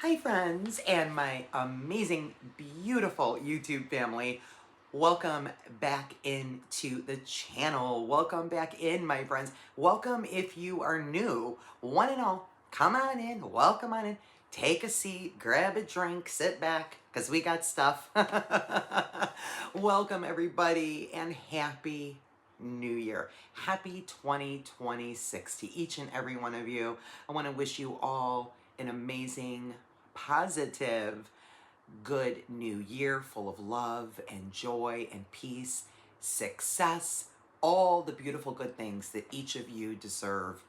Hi friends and my amazing, beautiful YouTube family. Welcome back into the channel. Welcome back in, my friends. Welcome if you are new. One and all, come on in, welcome on in. Take a seat, grab a drink, sit back, because we got stuff. Welcome everybody and happy New Year. Happy 2026 to each and every one of you. I want to wish you all an amazing, positive, good new year full of love and joy and peace, success, all the beautiful good things that each of you deserve.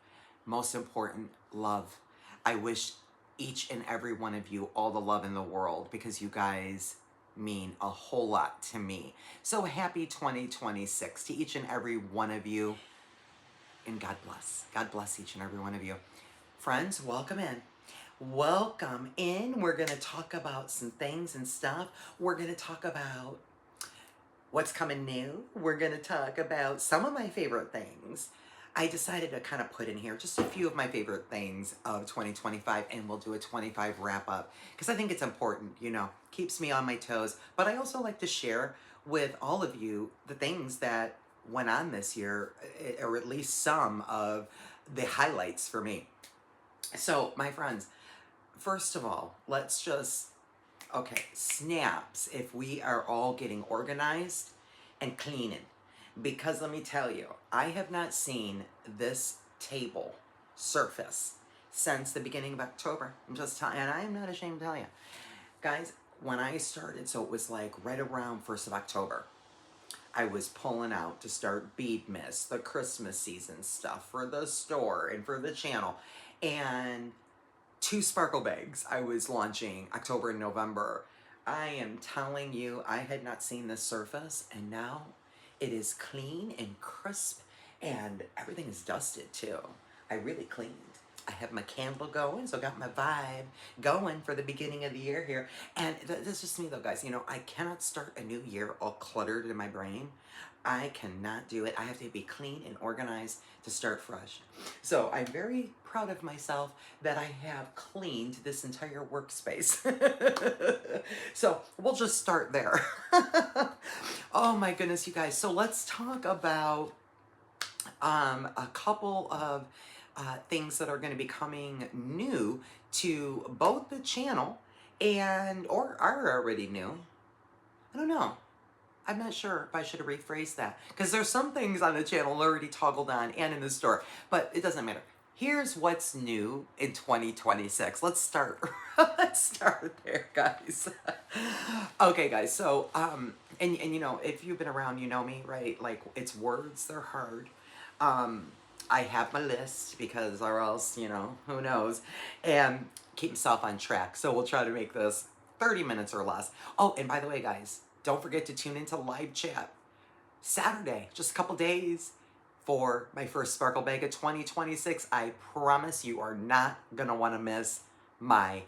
Most important, love. I wish each and every one of you all the love in the world because you guys mean a whole lot to me. So happy 2026 to each and every one of you, and God bless. God bless each and every one of you. Friends, welcome in. Welcome in. We're going to talk about some things and stuff. We're going to talk about what's coming new. We're going to talk about some of my favorite things. I decided to kind of put in here just a few of my favorite things of 2025, and we'll do a 25 wrap up because I think it's important, keeps me on my toes. But I also like to share with all of you the things that went on this year, or at least some of the highlights for me. So, my friends, first of all, let's just, snaps if we are all getting organized and cleaning. Because let me tell you, I have not seen this table surface since the beginning of October. I'm just telling, and I am not ashamed to tell you. Guys, when I started, so it was like right around 1st of October, I was pulling out to start bead mist, the Christmas season stuff for the store and for the channel. And 2 sparkle bags I was launching October and November. I am telling you, I had not seen this surface, and now it is clean and crisp, and everything is dusted too. I really cleaned. I have my candle going, so I got my vibe going for the beginning of the year here. And that's just me though, guys. I cannot start a new year all cluttered in my brain. I cannot do it. I have to be clean and organized to start fresh. So I'm very proud of myself that I have cleaned this entire workspace. So we'll just start there. Oh my goodness, you guys. So let's talk about a couple of things that are going to be coming new to both the channel or are already new. I don't know. I'm not sure if I should have rephrased that because there's some things on the channel already toggled on and in the store, but it doesn't matter. Here's what's new in 2026. Let's start. Let's start there, guys. Okay, guys. So, and if you've been around, you know me, right? Like, it's words, they're hard. I have my list because, or else, who knows? And keep myself on track. So we'll try to make this 30 minutes or less. Oh, and by the way, guys, don't forget to tune into live chat Saturday, just a couple days for my first Sparkle Bag of 2026. I promise you are not going to want to miss my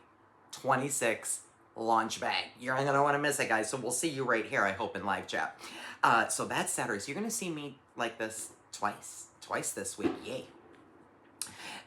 26 launch bag. You're not going to want to miss it, guys. So we'll see you right here, I hope, in live chat. So that's Saturday. So you're going to see me like this twice this week. Yay.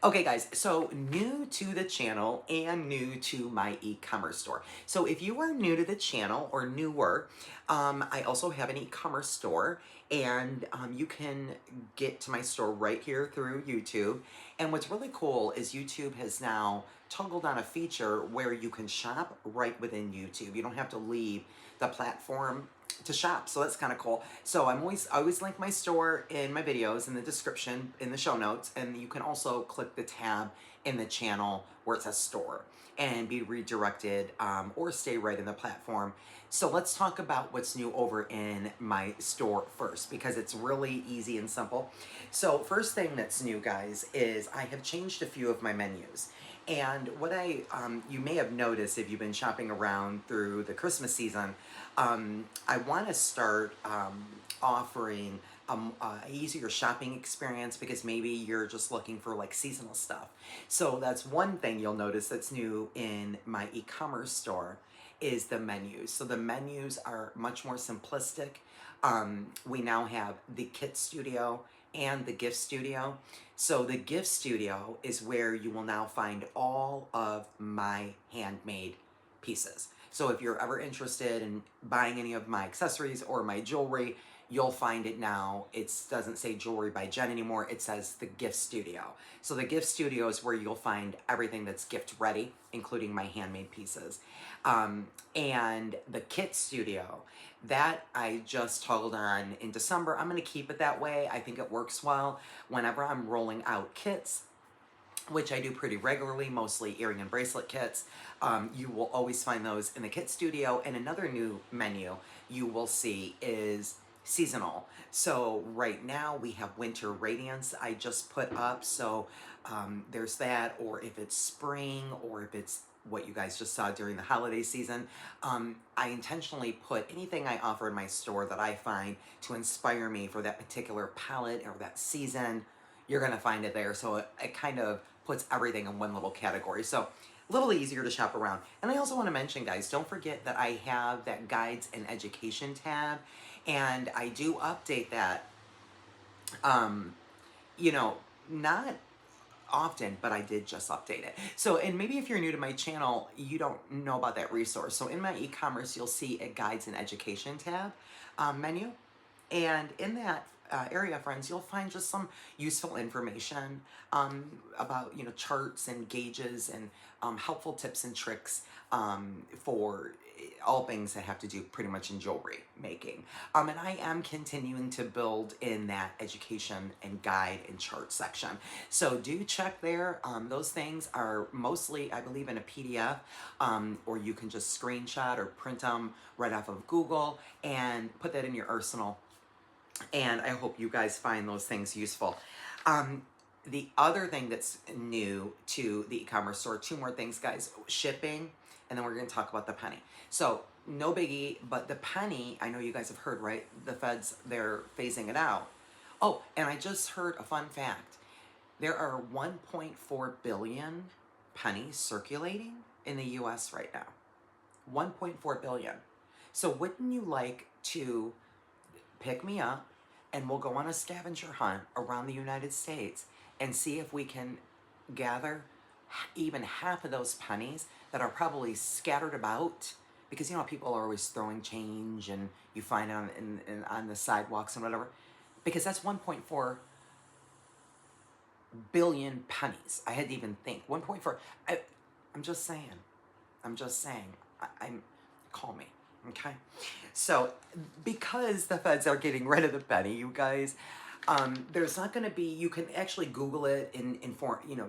Okay, guys, so new to the channel and new to my e-commerce store. So if you are new to the channel or newer, I also have an e-commerce store, and you can get to my store right here through YouTube. And what's really cool is YouTube has now toggled on a feature where you can shop right within YouTube. You don't have to leave the platform to shop, so that's kind of cool. So I always link my store in my videos in the description, in the show notes, and you can also click the tab in the channel where it says store and be redirected or stay right in the platform. So let's talk about what's new over in my store first, because it's really easy and simple. So first thing that's new, guys, is I have changed a few of my menus. And what you may have noticed if you've been shopping around through the Christmas season, I want to start offering an easier shopping experience because maybe you're just looking for like seasonal stuff. So that's one thing you'll notice that's new in my e-commerce store is the menus. So the menus are much more simplistic. We now have the Kit Studio and the gift studio. So the gift studio is where you will now find all of my handmade pieces. So if you're ever interested in buying any of my accessories or my jewelry, you'll find it now. It doesn't say Jewelry by Jen anymore. It says the gift studio. So the gift studio is where you'll find everything that's gift ready, including my handmade pieces. And the kit studio, that I just toggled on in December. I'm going to keep it that way. I think it works well whenever I'm rolling out kits, which I do pretty regularly, mostly earring and bracelet kits. You will always find those in the kit studio. And another new menu you will see is seasonal. So right now we have Winter Radiance I just put up. So there's that, or if it's spring, or if it's what you guys just saw during the holiday season. I intentionally put anything I offer in my store that I find to inspire me for that particular palette or that season. You're gonna find it there. So it kind of puts everything in one little category. So a little easier to shop around. And I also want to mention, guys, don't forget that I have that guides and education tab, and I do update that, you know, not often, but I did just update it. So, and maybe if you're new to my channel, you don't know about that resource. So in my e-commerce, you'll see a guides and education tab menu. And in that area, friends, you'll find just some useful information about, you know, charts and gauges and helpful tips and tricks for all things that have to do pretty much in jewelry making. And I am continuing to build in that education and guide and chart section. So do check there. Those things are mostly, I believe, in a PDF, or you can just screenshot or print them right off of Google and put that in your arsenal. And I hope you guys find those things useful. The other thing that's new to the e-commerce store, two more things, guys: shipping, and then we're going to talk about the penny. So no biggie, but the penny, I know you guys have heard, right? The feds, they're phasing it out. Oh, and I just heard a fun fact. There are 1.4 billion pennies circulating in the US right now. 1.4 billion. So wouldn't you like to pick me up and we'll go on a scavenger hunt around the United States and see if we can gather even half of those pennies that are probably scattered about, because you know people are always throwing change and you find it on the sidewalks and whatever, because that's 1.4 billion pennies. I had to even think 1.4. I'm just saying. Call me. Okay, so because the feds are getting rid of the penny, you guys, there's not going to be, you can actually Google it and inform, you know,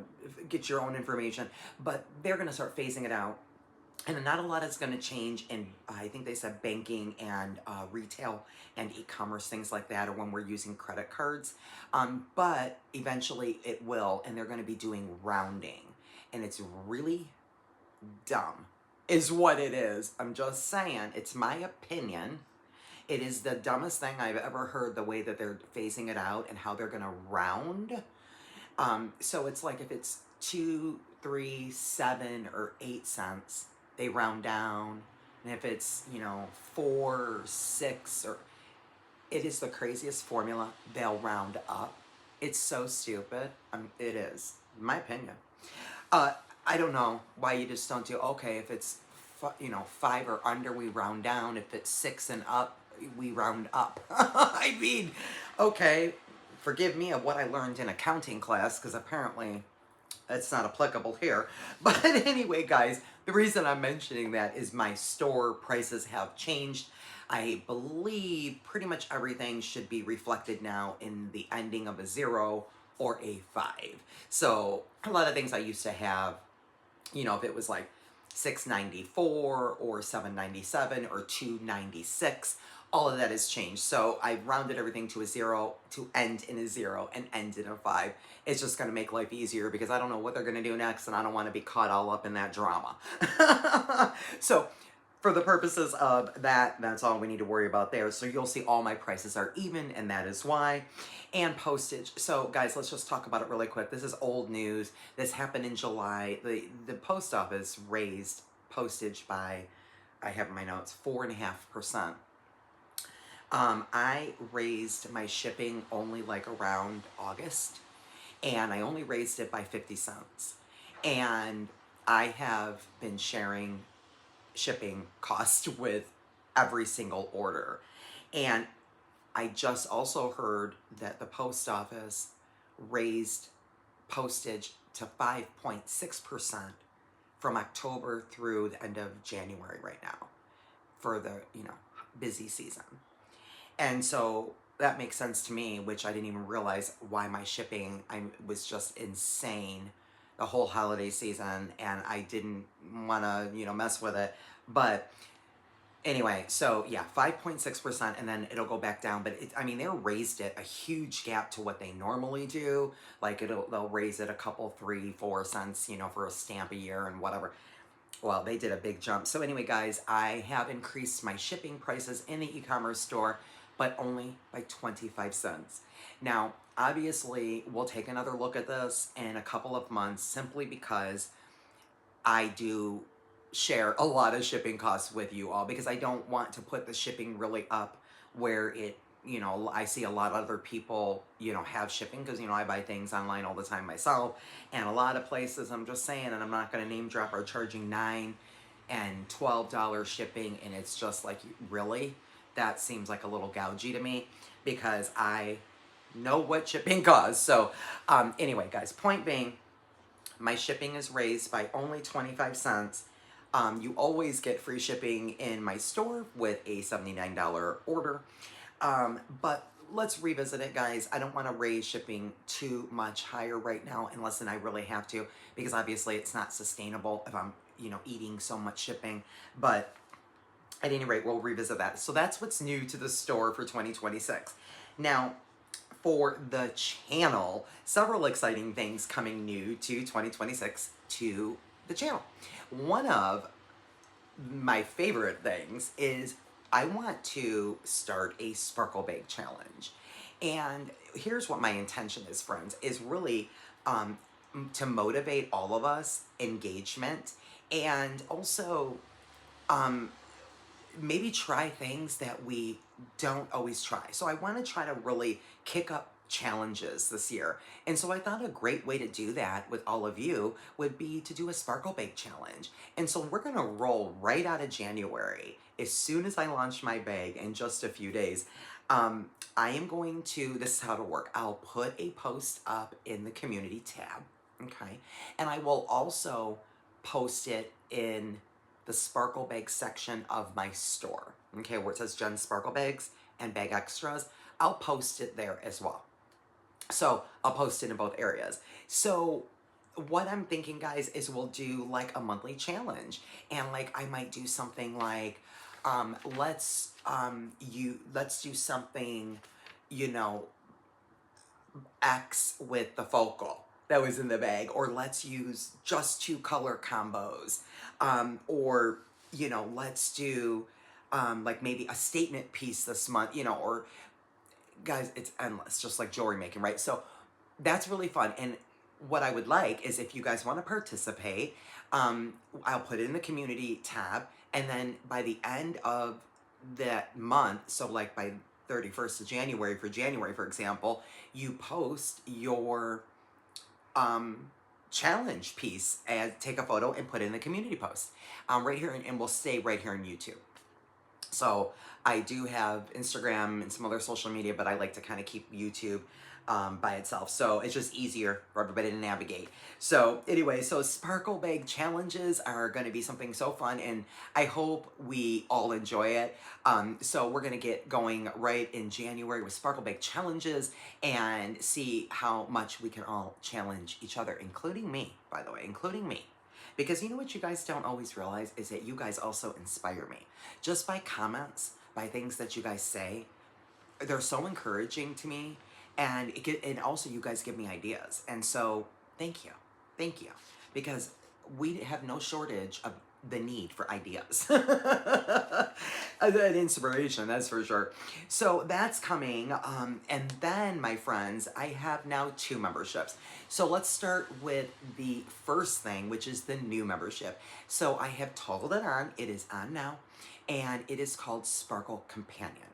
get your own information, but they're going to start phasing it out. And not a lot is going to change in, I think they said banking and retail and e-commerce, things like that, or when we're using credit cards. But eventually it will, and they're going to be doing rounding. And it's really dumb, is what it is. I'm just saying, it's my opinion. It is the dumbest thing I've ever heard, the way that they're phasing it out and how they're going to round. So it's like if it's 2, 3, 7, or 8 cents, they round down. And if it's, you know, 4 or 6, or it is the craziest formula, they'll round up. It's so stupid. It is, in my opinion. I don't know why you just don't do, okay, if it's, you know, 5 or under, we round down. If it's 6 and up, we round up. I mean, okay, forgive me of what I learned in accounting class, because apparently that's not applicable here. But anyway, guys, the reason I'm mentioning that is my store prices have changed. I believe pretty much everything should be reflected now in the ending of a 0 or a 5. So a lot of things I used to have, you know, if it was like $6.94 or $7.97 or $2.96, all of that has changed. So I rounded everything to a 0 to end in a 0 and end in a 5. It's just going to make life easier, because I don't know what they're going to do next, and I don't want to be caught all up in that drama. So for the purposes of that, that's all we need to worry about there. So you'll see all my prices are even, and that is why. And postage. So guys, let's just talk about it really quick. This is old news. This happened in July. The post office raised postage by, I have in my notes, 4.5%. I raised my shipping only like around August, and I only raised it by 50 cents. And I have been sharing shipping cost with every single order. And I just also heard that the post office raised postage to 5.6% from October through the end of January right now for the, busy season. And so that makes sense to me, which I didn't even realize why my shipping was just insane the whole holiday season, and I didn't want to, mess with it. But anyway, so yeah, 5.6%, and then it'll go back down. But they raised it a huge gap to what they normally do. Like they'll raise it a couple, 3, 4 cents, for a stamp a year and whatever. Well, they did a big jump. So anyway, guys, I have increased my shipping prices in the e-commerce store, but only by 25 cents. Now, obviously, we'll take another look at this in a couple of months simply because I do share a lot of shipping costs with you all, because I don't want to put the shipping really up where it, I see a lot of other people, have shipping, because, I buy things online all the time myself, and a lot of places, I'm just saying, and I'm not going to name drop, are charging $9 and $12 shipping, and it's just like, really? That seems like a little gougy to me, because I know what shipping costs. So anyway, guys, point being, my shipping is raised by only 25 cents. You always get free shipping in my store with a $79 order. But let's revisit it, guys. I don't want to raise shipping too much higher right now, unless I really have to, because obviously it's not sustainable if I'm, eating so much shipping. But at any rate, we'll revisit that. So that's what's new to the store for 2026. Now, for the channel, several exciting things coming new to 2026 to the channel. One of my favorite things is I want to start a sparkle bake challenge. And here's what my intention is, friends, is really to motivate all of us, engagement, and also maybe try things that we don't always try. So I want to try to really kick up challenges this year. And so I thought a great way to do that with all of you would be to do a sparkle bake challenge. And so we're going to roll right out of January. As soon as I launch my bag in just a few days, I am going to, this is how it'll work. I'll put a post up in the community tab. Okay. And I will also post it in the sparkle bag section of my store, okay, where it says Jen Sparkle Bags and Bag Extras. I'll post it there as well. So I'll post it in both areas. So what I'm thinking, guys, is we'll do like a monthly challenge, and like I might do something like let's do something, X with the focal that was in the bag, or let's use just 2 color combos, or let's do like maybe a statement piece this month, or guys, it's endless, just like jewelry making, right? So that's really fun. And what I would like is, if you guys want to participate, I'll put it in the community tab, and then by the end of that month, so like by 31st of January, for example, you post your challenge piece and take a photo and put it in the community post right here, and we'll stay right here on YouTube. So I do have Instagram and some other social media, but I like to kind of keep YouTube by itself. So it's just easier for everybody to navigate. So anyway, so sparkle bag challenges are going to be something so fun, and I hope we all enjoy it. So we're going to get going right in January with sparkle bag challenges and see how much we can all challenge each other, including me, by the way, including me. Because you know what you guys don't always realize is that you guys also inspire me. Just by comments, by things that you guys say, they're so encouraging to me. And and also you guys give me ideas. And so thank you. Thank you. Because we have no shortage of the need for ideas. And inspiration, that's for sure. So that's coming. And then, my friends, I have now 2 memberships. So let's start with the first thing, which is the new membership. So I have toggled it on. It is on now. And it is called Sparkle Companion.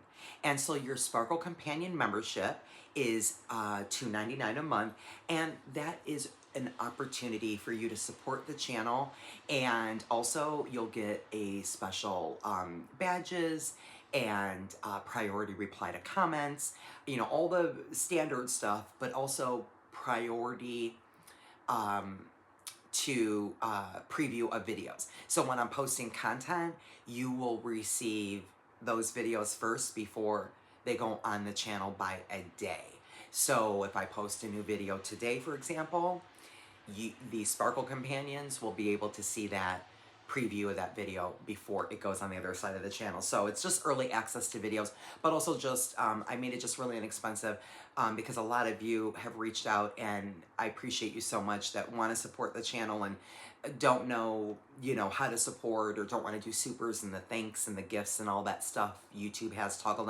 And so your Sparkle Companion membership is $2.99 a month, and that is an opportunity for you to support the channel, and also you'll get a special badges and priority reply to comments, you know, all the standard stuff, but also priority to preview of videos. So when I'm posting content, you will receive those videos first before they go on the channel by a day. So if I post a new video today, for example, the Sparkle Companions will be able to see that preview of that video before it goes on the other side of the channel. So it's just early access to videos, but also just, I made it just really inexpensive because a lot of you have reached out, and I appreciate you so much that want to support the channel and don't know, you know, how to support, or don't want to do supers and the thanks and the gifts and all that stuff YouTube has toggled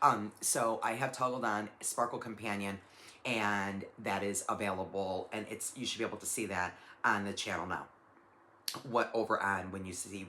on. So I have toggled on Sparkle Companion, and that is available, and you should be able to see that on the channel now. What over on when you see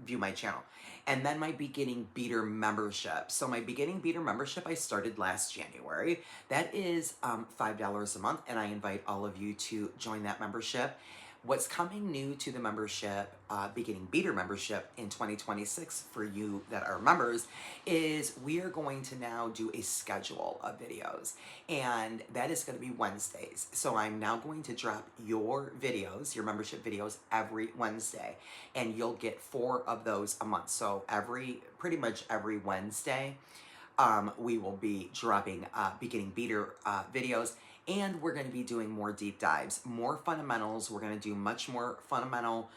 view my channel. And then my beginning beater membership. So my beginning beater membership I started last January. That is $5 a month, and I invite all of you to join that membership. What's coming new to the membership, beginning beater membership in 2026 for you that are members, is we are going to now do a schedule of videos, and that is going to be Wednesdays. So I'm now going to drop your videos, your membership videos, every Wednesday, and you'll get 4 of those a month. So pretty much every Wednesday, we will be dropping beginning beater videos. And we're going to be doing more deep dives, more fundamentals. We're going to do much more fundamental,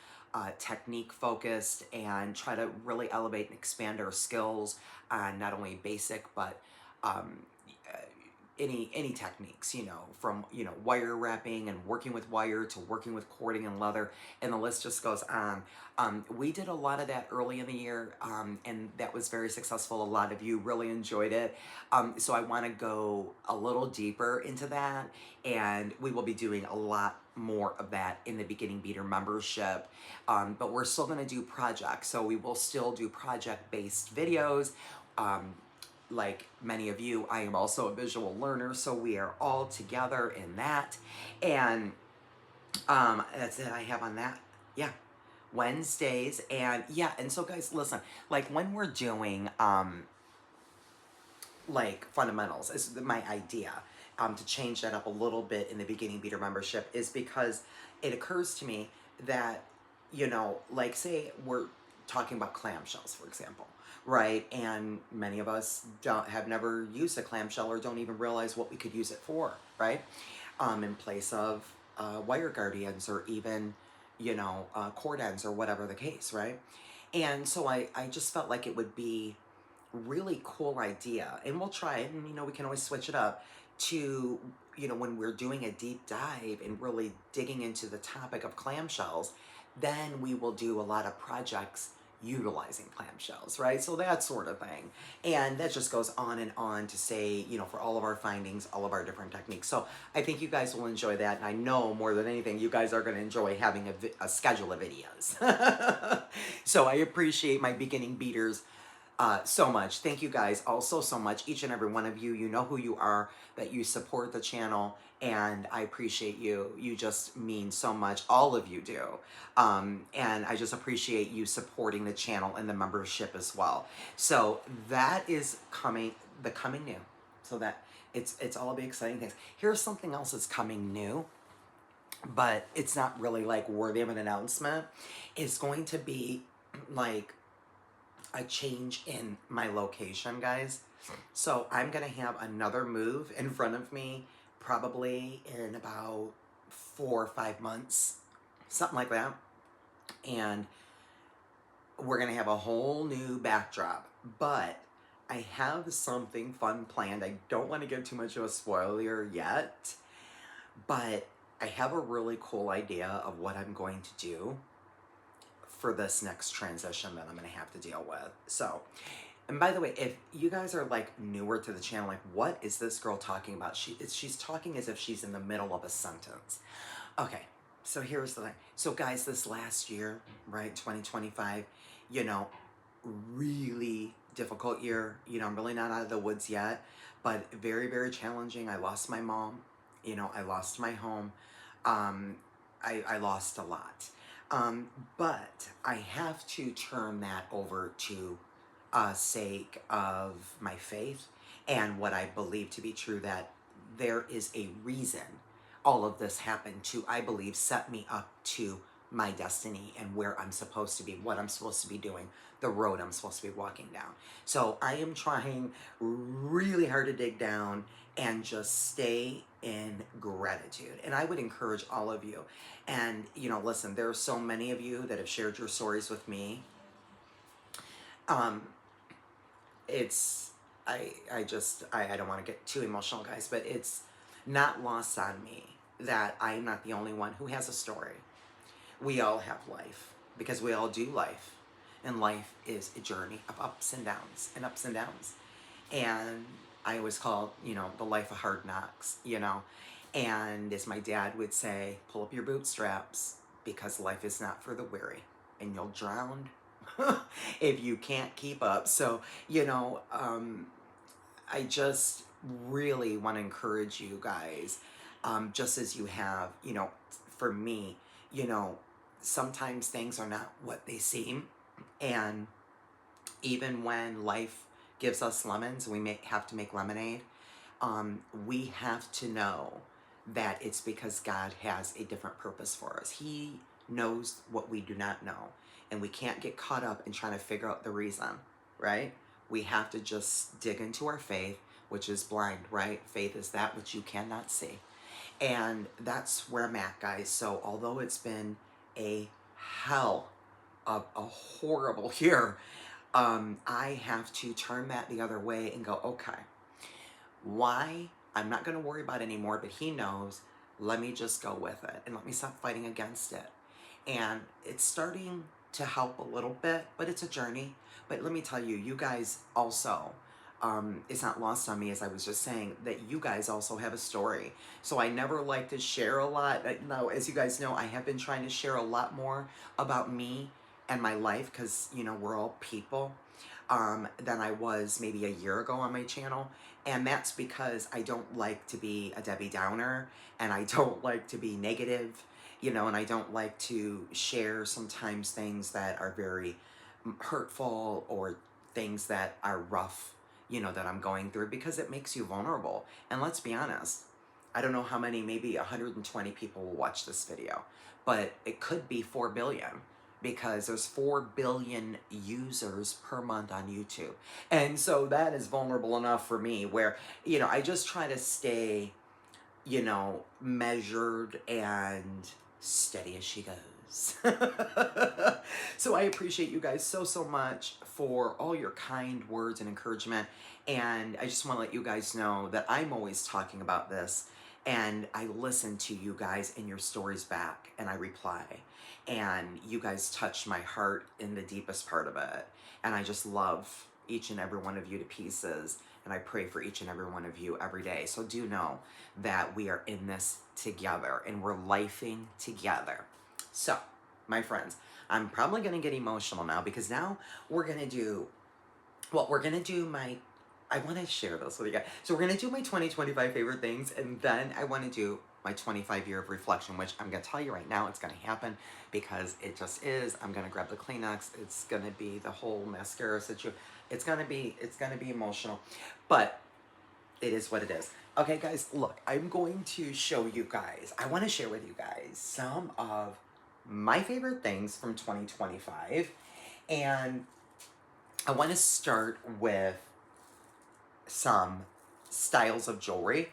technique focused, and try to really elevate and expand our skills on not only basic, but any techniques, you know, from, you know, wire wrapping and working with wire to working with cording and leather, and the list just goes on. We did a lot of that early in the year, and that was very successful. A lot of you really enjoyed it. So I want to go a little deeper into that, and we will be doing a lot more of that in the beginning beater membership. But we're still going to do projects. So we will still do project-based videos. Like many of you, I am also a visual learner, so we are all together in that. And that's it I have on that. Yeah, Wednesdays. And yeah, and so guys, listen, like when we're doing like fundamentals, is my idea to change that up a little bit in the beginning beater membership, is because it occurs to me that, you know, like say we're talking about clamshells, for example, right? And many of us have never used a clamshell, or don't even realize what we could use it for, right? In place of wire guard ends, or even, you know, cord ends, or whatever the case, right? And so I just felt like it would be really cool idea, and we'll try it, and, you know, we can always switch it up to, you know, when we're doing a deep dive and really digging into the topic of clamshells, then we will do a lot of projects utilizing clamshells, right? So that sort of thing. And that just goes on and on to say, you know, for all of our findings, all of our different techniques. So I think you guys will enjoy that. And I know more than anything, you guys are going to enjoy having a schedule of videos. So I appreciate my beginning beaters so much. Thank you guys also so much, each and every one of you. You know who you are, that you support the channel, and I appreciate you. You just mean so much. All of you do. And I just appreciate you supporting the channel and the membership as well. So that is coming new. So that it's all the exciting things. Here's something else that's coming new, but it's not really like worthy of an announcement. It's going to be like a change in my location, guys. So I'm gonna have another move in front of me, probably in about 4 or 5 months, something like that. And we're gonna have a whole new backdrop, but I have something fun planned. I don't want to give too much of a spoiler yet, but I have a really cool idea of what I'm going to do for this next transition that I'm going to have to deal with. So, and by the way, if you guys are like newer to the channel, like, what is this girl talking about? She's talking as if she's in the middle of a sentence. Okay, so here's the thing. So guys, this last year, right, 2025, you know, really difficult year. You know, I'm really not out of the woods yet, but very, very challenging. I lost my mom. You know, I lost my home. Um, I lost a lot. But I have to turn that over to sake of my faith and what I believe to be true, that there is a reason all of this happened to, I believe, set me up to my destiny and where I'm supposed to be, what I'm supposed to be doing, the road I'm supposed to be walking down. So I am trying really hard to dig down and just stay in gratitude. And I would encourage all of you. And, you know, listen, there are so many of you that have shared your stories with me. Um, it's, I don't want to get too emotional, guys, but it's not lost on me that I'm not the only one who has a story. We all have life because we all do life. And life is a journey of ups and downs and ups and downs. And I always call, you know, the life of hard knocks, you know. And as my dad would say, pull up your bootstraps because life is not for the weary and you'll drown if you can't keep up. So, you know, I just really want to encourage you guys, just as you have, you know, for me, you know, sometimes things are not what they seem. And even when life gives us lemons, we may have to make lemonade. We have to know that it's because God has a different purpose for us. He knows what we do not know. And we can't get caught up in trying to figure out the reason, right? We have to just dig into our faith, which is blind, right? Faith is that which you cannot see. And that's where I'm at, guys. So although it's been a hell of a horrible year, I have to turn that the other way and go, okay, why? I'm not going to worry about it anymore, but he knows. Let me just go with it and let me stop fighting against it. And it's starting to help a little bit, but it's a journey. But let me tell you, you guys also, it's not lost on me, as I was just saying, that you guys also have a story. So I never like to share a lot. Now, as you guys know, I have been trying to share a lot more about me and my life because, you know, we're all people, than I was maybe a year ago on my channel. And that's because I don't like to be a Debbie Downer and I don't like to be negative, you know, and I don't like to share sometimes things that are very hurtful or things that are rough, you know, that I'm going through, because it makes you vulnerable. And let's be honest, I don't know how many, maybe 120 people will watch this video, but it could be 4 billion. Because there's 4 billion users per month on YouTube. And so that is vulnerable enough for me where, you know, I just try to stay, you know, measured and steady as she goes. So I appreciate you guys so, so much for all your kind words and encouragement. And I just want to let you guys know that I'm always talking about this. And I listen to you guys and your stories back and I reply. And you guys touch my heart in the deepest part of it. And I just love each and every one of you to pieces. And I pray for each and every one of you every day. So do know that we are in this together and we're lifing together. So, my friends, I'm probably going to get emotional now because now we're going to do, well, we're going to do my, I want to share this with you guys. So we're going to do my 2025 favorite things, and then I want to do my 25 year of reflection, which I'm going to tell you right now, it's going to happen because it just is. I'm going to grab the Kleenex. It's going to be the whole mascara situation. It's going to be emotional, but it is what it is. Okay, guys, look, I'm going to show you guys, I want to share with you guys some of my favorite things from 2025. And I want to start with some styles of jewelry.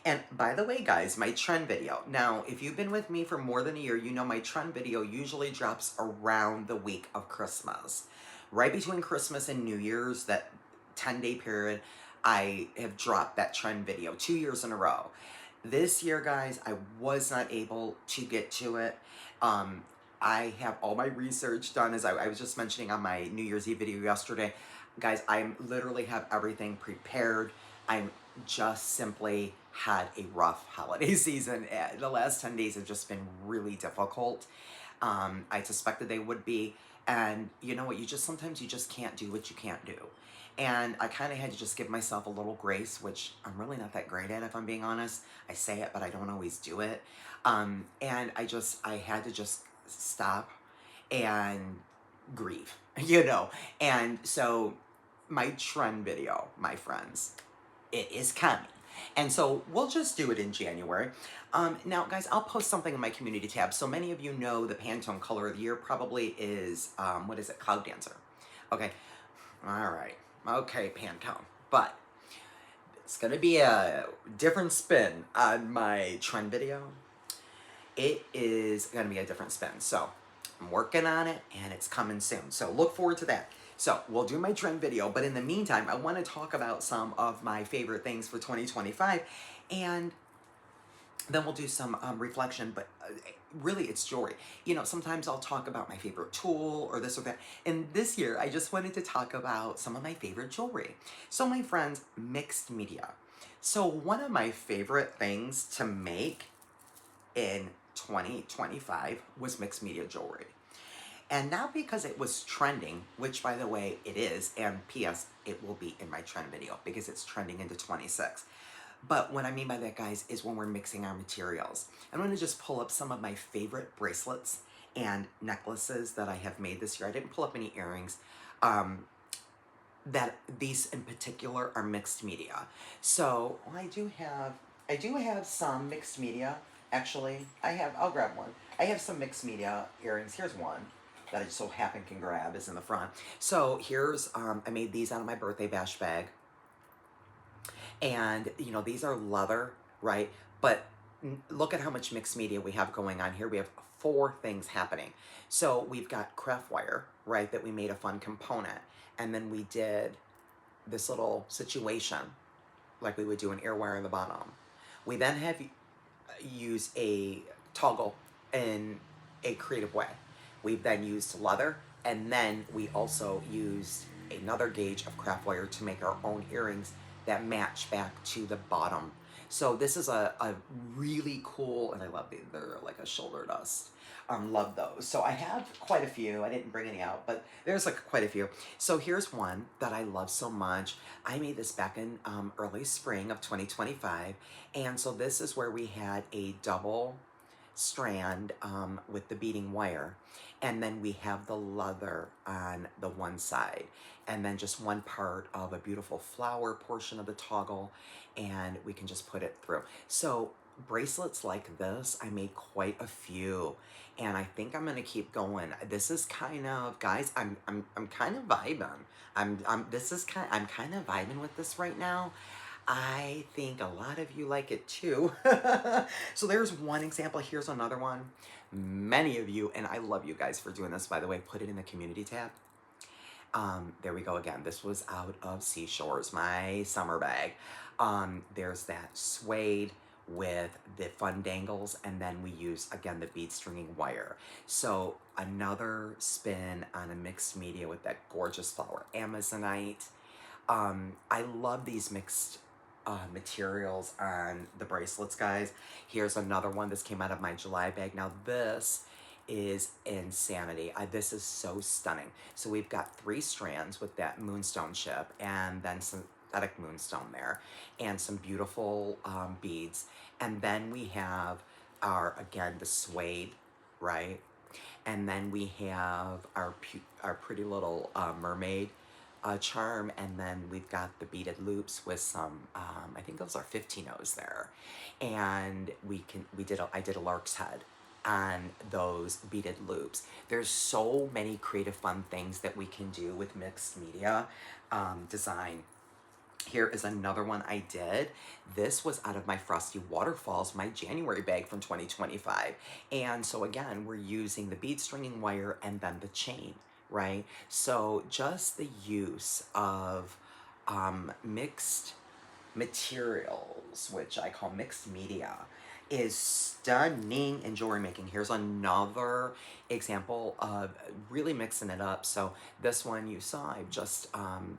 And by the way, guys, my trend video. Now, if you've been with me for more than a year, you know my trend video usually drops around the week of Christmas. Right between Christmas and New Year's, that 10-day period, I have dropped that trend video 2 years in a row. This year, guys, I was not able to get to it. I have all my research done, as I was just mentioning on my New Year's Eve video yesterday. Guys, I literally have everything prepared. I'm just simply had a rough holiday season. The last 10 days have just been really difficult. I suspected they would be. And you know what? Sometimes you just can't do what you can't do. And I kind of had to just give myself a little grace, which I'm really not that great at, if I'm being honest. I say it, but I don't always do it. And I had to just stop and grieve, you know. And so my trend video, my friends, it is coming. And so we'll just do it in January. Now, guys, I'll post something in my community tab. So many of you know the Pantone color of the year probably is, what is it, Cloud Dancer. Okay, all right. Okay, Pantone. But it's going to be a different spin on my trend video. It is going to be a different spin. So I'm working on it and it's coming soon. So look forward to that. So we'll do my trend video, but in the meantime, I want to talk about some of my favorite things for 2025, and then we'll do some reflection, but really it's jewelry. You know, sometimes I'll talk about my favorite tool or this or that. And this year, I just wanted to talk about some of my favorite jewelry. So my friends, mixed media. So one of my favorite things to make in 2025 was mixed media jewelry. And not because it was trending, which by the way it is, and P.S. it will be in my trend video because it's trending into 26. But what I mean by that, guys, is when we're mixing our materials. I'm going to just pull up some of my favorite bracelets and necklaces that I have made this year. I didn't pull up any earrings. That these in particular are mixed media. So I do have some mixed media. Actually, I'll grab one. I have some mixed media earrings. Here's one that I just so happen can grab, is in the front. So here's, I made these out of my birthday bash bag. And, you know, these are leather, right? But look at how much mixed media we have going on here. We have 4 things happening. So we've got craft wire, right, that we made a fun component. And then we did this little situation, like we would do an ear wire in the bottom. We then have used a toggle in a creative way. We've then used leather, and then we also used another gauge of craft wire to make our own earrings that match back to the bottom. So this is a really cool, and I love these, they're like a shoulder dust. Love those. So I have quite a few. I didn't bring any out, but there's like quite a few. So here's one that I love so much. I made this back in early spring of 2025. And so this is where we had a double strand with the beading wire, and then we have the leather on the one side, and then just one part of a beautiful flower portion of the toggle, and we can just put it through. So bracelets like this, I made quite a few, and I think I'm gonna keep going. This is kind of, guys, I'm kind of vibing. I'm kind of vibing with this right now. I think a lot of you like it too. So there's one example. Here's another one. Many of you, and I love you guys for doing this, by the way, put it in the community tab. There we go again. This was out of Seashores, my summer bag. There's that suede with the fun dangles, and then we use, again, the bead stringing wire. So another spin on a mixed media with that gorgeous flower Amazonite. I love these mixed materials on the bracelets, guys. Here's another one. This came out of my July bag. Now this is insanity. This is so stunning. So we've got 3 strands with that moonstone chip, and then synthetic moonstone there, and some beautiful beads. And then we have our, again, the suede, right? And then we have our pretty little mermaid charm, and then we've got the beaded loops with some, I think those are 15-0s there, and I did a lark's head on those beaded loops. There's so many creative fun things that we can do with mixed media design. Here is another one I did. This was out of my Frosty Waterfalls, my January bag from 2025. And so again, we're using the bead stringing wire and then the chain, right? So just the use of mixed materials, which I call mixed media, is stunning in jewelry making. Here's another example of really mixing it up. So this one you saw, I just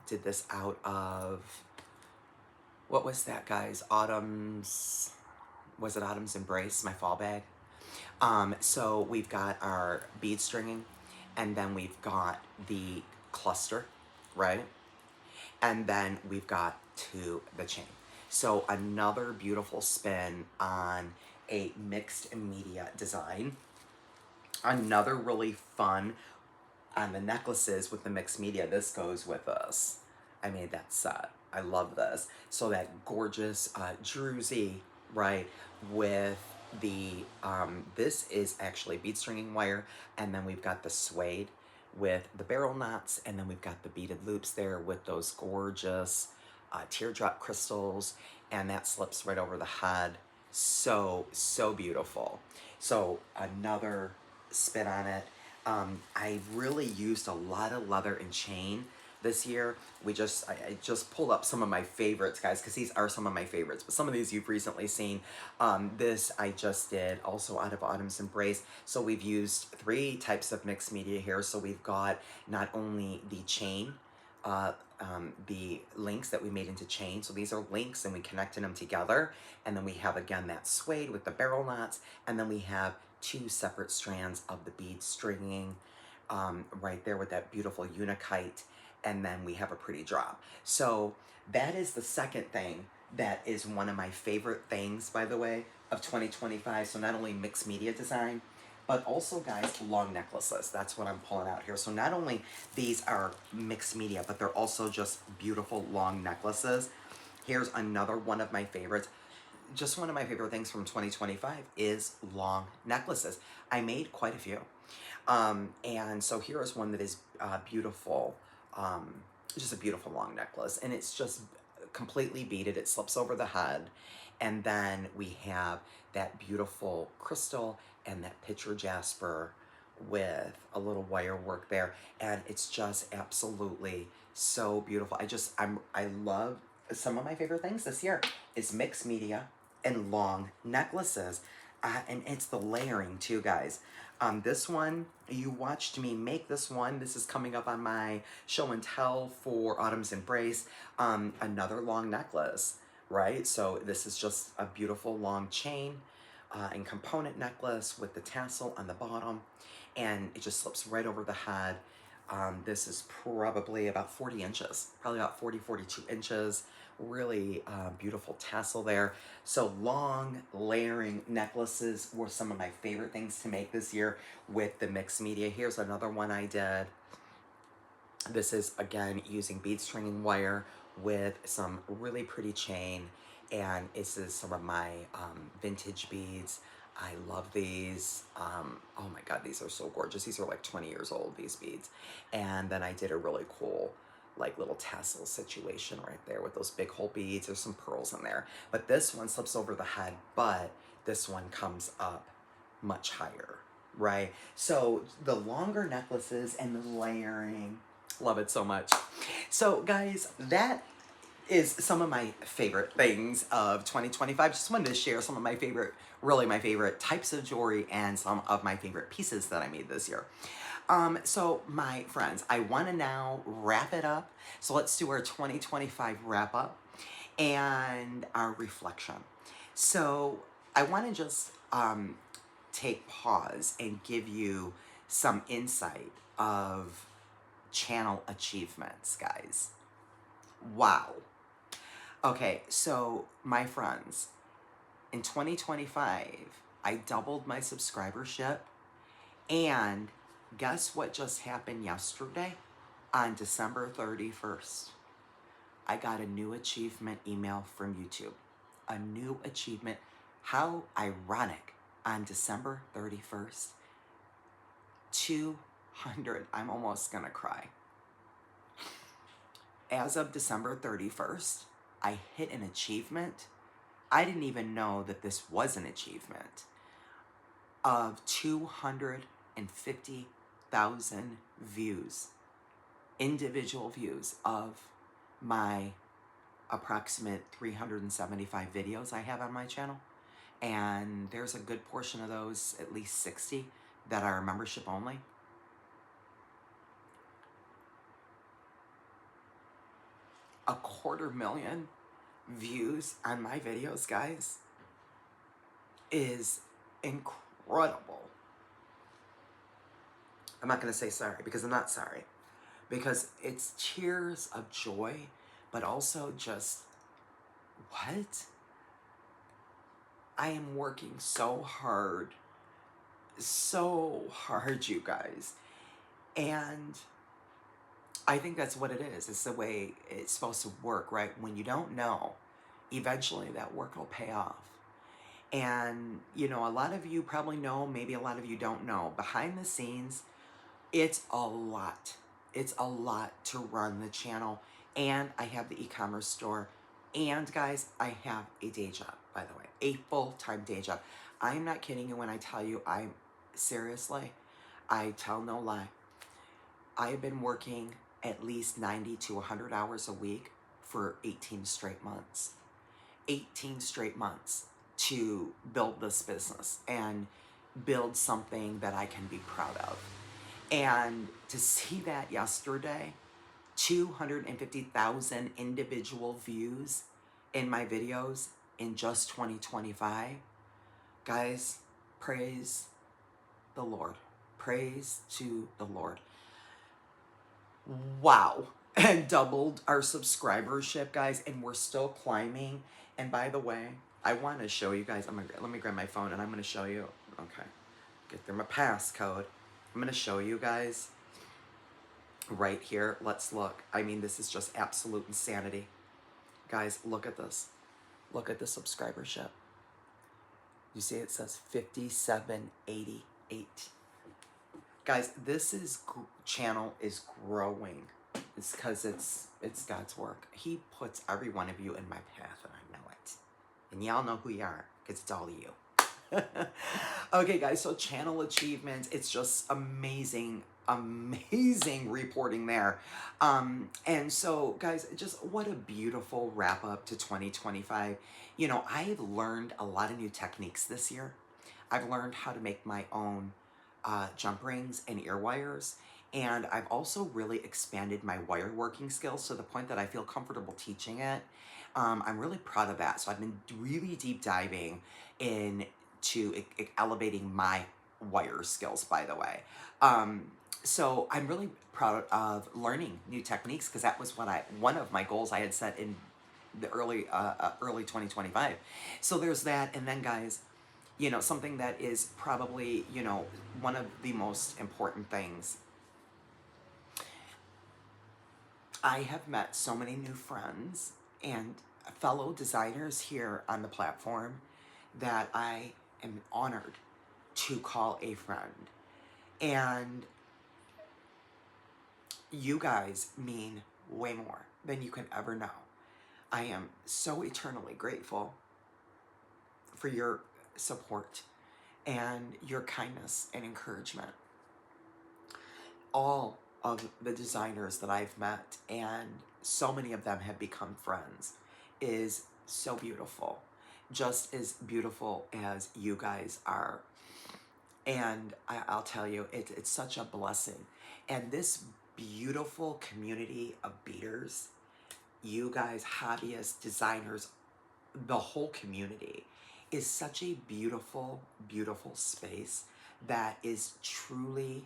did this out of, what was that, guys? Autumn's Embrace, my fall bag. So we've got our bead stringing, and then we've got the cluster, right? And then we've got to the chain. So another beautiful spin on a mixed media design. Another really fun on the necklaces with the mixed media. This goes with us. I made that set. I love this. So that gorgeous druzy, right, with the, this is actually bead stringing wire, and then we've got the suede with the barrel knots, and then we've got the beaded loops there with those gorgeous teardrop crystals, and that slips right over the head. So, so beautiful. So another spin on it. I really used a lot of leather and chain this year. I just pulled up some of my favorites, guys, because these are some of my favorites, but some of these you've recently seen. This I just did also out of Autumn's Embrace. So we've used 3 types of mixed media here. So we've got not only the chain, the links that we made into chain. So these are links and we connected them together. And then we have, again, that suede with the barrel knots. And then we have 2 separate strands of the bead stringing right there with that beautiful unikite. And then we have a pretty drop. So that is the second thing that is one of my favorite things, by the way, of 2025. So not only mixed media design, but also, guys, long necklaces. That's what I'm pulling out here. So not only these are mixed media, but they're also just beautiful long necklaces. Here's another one of my favorites. Just one of my favorite things from 2025 is long necklaces. I made quite a few. And so here is one that is beautiful. Just a beautiful long necklace. And it's just completely beaded. It slips over the head. And then we have that beautiful crystal and that picture jasper with a little wire work there. And it's just absolutely so beautiful. I love, some of my favorite things this year is mixed media and long necklaces. And it's the layering too, guys. This one, you watched me make this one. This is coming up on my show and tell for Autumn's Embrace. Another long necklace, right? So this is just a beautiful long chain and component necklace with the tassel on the bottom. And it just slips right over the head. This is probably about 40 inches, probably about 42 inches. Really beautiful tassel there. So long layering necklaces were some of my favorite things to make this year with the mixed media. Here's another one I did. This is, again, using bead stringing wire with some really pretty chain. And this is some of my vintage beads. I love these. Oh my God, these are so gorgeous. These are like 20 years old, these beads. And then I did a really cool like little tassel situation right there with those big hole beads. There's some pearls in there. But this one slips over the head, but this one comes up much higher, right? So the longer necklaces and the layering, love it so much. So guys, that is some of my favorite things of 2025. Just wanted to share some of my favorite, really my favorite types of jewelry and some of my favorite pieces that I made this year. So my friends, I want to now wrap it up. So let's do our 2025 wrap up and our reflection. So I want to just take pause and give you some insight of channel achievements, guys. Wow. Okay, so my friends, in 2025, I doubled my subscribership, and guess what just happened yesterday? On December 31st, I got a new achievement email from YouTube. A new achievement. How ironic. On December 31st, 200, I'm almost gonna cry. As of December 31st, I hit an achievement. I didn't even know that this was an achievement of 250,000 views, individual views of my approximate 375 videos I have on my channel. And there's a good portion of those, at least 60, that are membership only. A 250,000 views on my videos, guys, is incredible. I'm not going to say sorry because I'm not sorry. because it's tears of joy, but also just, what? I am working so hard, you guys. And I think that's what it is. It's the way it's supposed to work, right? When you don't know, eventually that work will pay off. And, you know, a lot of you probably know, maybe a lot of you don't know. Behind the scenes, it's a lot. It's a lot to run the channel. And I have the e-commerce store. And guys, I have a day job, by the way, a full-time day job. I'm not kidding you when I tell you, seriously, I tell no lie. I've been working at least 90 to 100 hours a week for 18 straight months. 18 straight months to build this business and build something that I can be proud of. And to see that yesterday, 250,000 individual views in my videos in just 2025, guys, praise the Lord. Praise to the Lord. Wow. And doubled our subscribership, guys, and we're still climbing. And by the way, I want to show you guys, let me grab my phone and I'm going to show you. Okay, get through my passcode. I'm going to show you guys right here. Let's look. I mean, this is just absolute insanity. Guys, look at this. Look at the subscribership. You see it says 5788. Guys, this channel is growing. It's because it's God's work. He puts every one of you in my path, and I know it. And y'all know who you are, because it's all you. Okay, guys, so channel achievements, it's just amazing, amazing reporting there. And so, guys, just what a beautiful wrap up to 2025. You know, I've learned a lot of new techniques this year. I've learned how to make my own jump rings and ear wires. And I've also really expanded my wire working skills to the point that I feel comfortable teaching it. I'm really proud of that. So I've been really deep diving into elevating my wire skills, by the way. So I'm really proud of learning new techniques, because that was one of my goals I had set in the early 2025. So there's that. And then, guys, you know, something that is probably, you know, one of the most important things. I have met so many new friends and fellow designers here on the platform that I am honored to call a friend. And you guys mean way more than you can ever know. I am so eternally grateful for your support and your kindness and encouragement. All of the designers that I've met, and so many of them have become friends, is so beautiful. Just as beautiful as you guys are. And I'll tell you, it's such a blessing. And this beautiful community of beaders, you guys, hobbyists, designers, the whole community, is such a beautiful, beautiful space that is truly,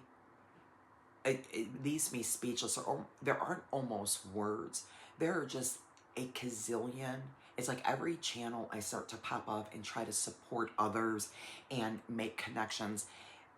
it leaves me speechless. Or there aren't almost words. There are just a gazillion. It's like every channel I start to pop up and try to support others and make connections,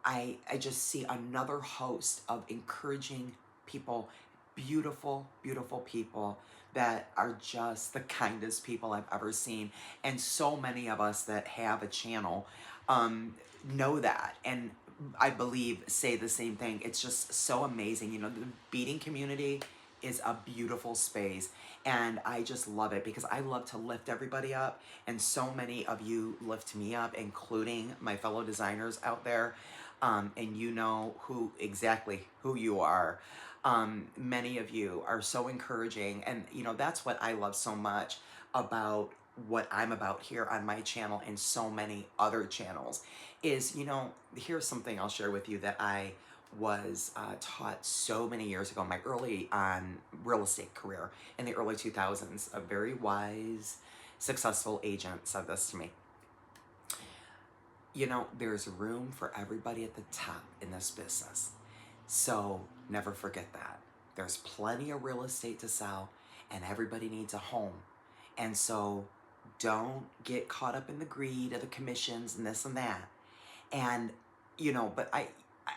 I just see another host of encouraging people, beautiful, beautiful people that are just the kindest people I've ever seen. And so many of us that have a channel know that, and I believe say the same thing. It's just so amazing. You know, the beading community is a beautiful space, and I just love it because I love to lift everybody up, and so many of you lift me up, including my fellow designers out there. And you know exactly who you are. Many of you are so encouraging, and you know, that's what I love so much about what I'm about here on my channel and so many other channels is, you know, here's something I'll share with you that I was taught so many years ago, my early real estate career in the early 2000s. A very wise, successful agent said this to me. You know, there's room for everybody at the top in this business. So never forget that. There's plenty of real estate to sell, and everybody needs a home. And so don't get caught up in the greed of the commissions and this and that. And, but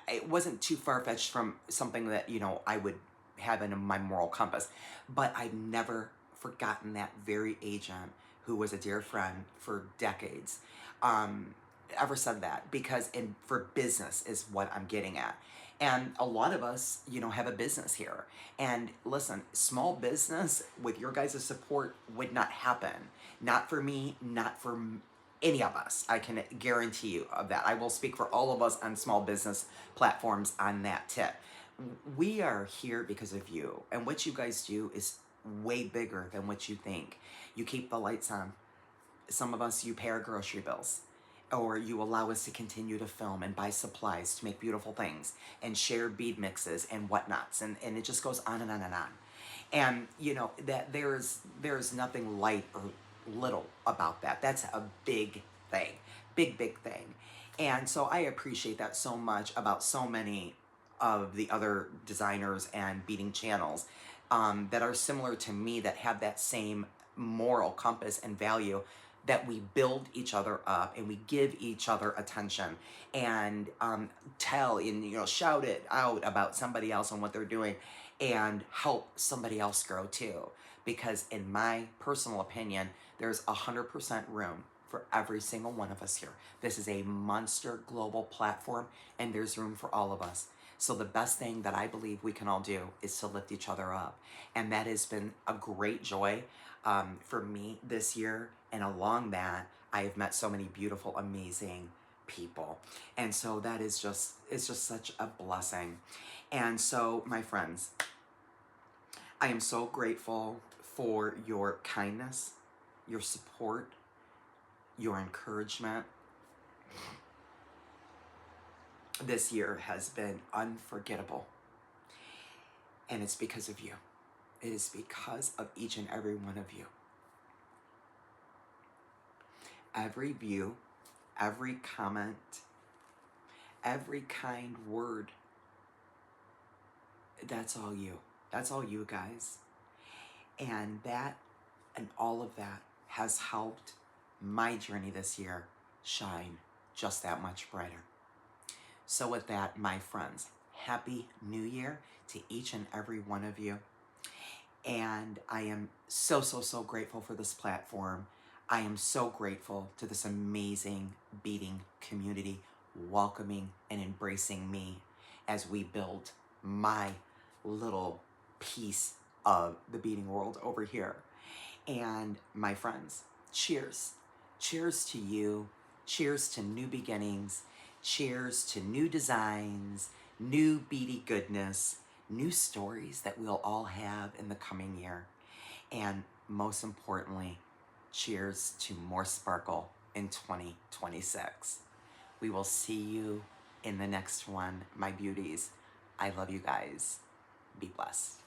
it wasn't too far-fetched from something that, I would have in my moral compass. But I've never forgotten that very agent who was a dear friend for decades, ever said that, because for business is what I'm getting at. And a lot of us, have a business here. And listen, small business with your guys' support would not happen. Not for me, not for any of us. I can guarantee you of that. I will speak for all of us on small business platforms on that tip. We are here because of you. And what you guys do is way bigger than what you think. You keep the lights on. Some of us, you pay our grocery bills, or you allow us to continue to film and buy supplies to make beautiful things and share bead mixes and whatnots. And it just goes on and on and on. And, that there's nothing light or little about that. That's a big thing, big thing. And so I appreciate that so much about so many of the other designers and beading channels that are similar to me, that have that same moral compass and value, that we build each other up and we give each other attention and tell and shout it out about somebody else and what they're doing, and help somebody else grow too. Because in my personal opinion, there's 100% room for every single one of us here. This is a monster global platform, and there's room for all of us. So the best thing that I believe we can all do is to lift each other up. And that has been a great joy for me this year. And along that, I have met so many beautiful, amazing people. And so that is it's just such a blessing. And so, my friends, I am so grateful for your kindness, your support, your encouragement. This year has been unforgettable. And it's because of you. It is because of each and every one of you. Every view, every comment, every kind word, that's all you. That's all you guys. And all of that has helped my journey this year shine just that much brighter. So with that, my friends, Happy New Year to each and every one of you. And I am so grateful for this platform. I am so grateful to this amazing beading community welcoming and embracing me as we build my little piece of the beading world over here. And my friends, cheers. Cheers to you. Cheers to new beginnings. Cheers to new designs, new beady goodness, new stories that we'll all have in the coming year. And most importantly, cheers to more sparkle in 2026. We will see you in the next one, my beauties. I love you guys. Be blessed.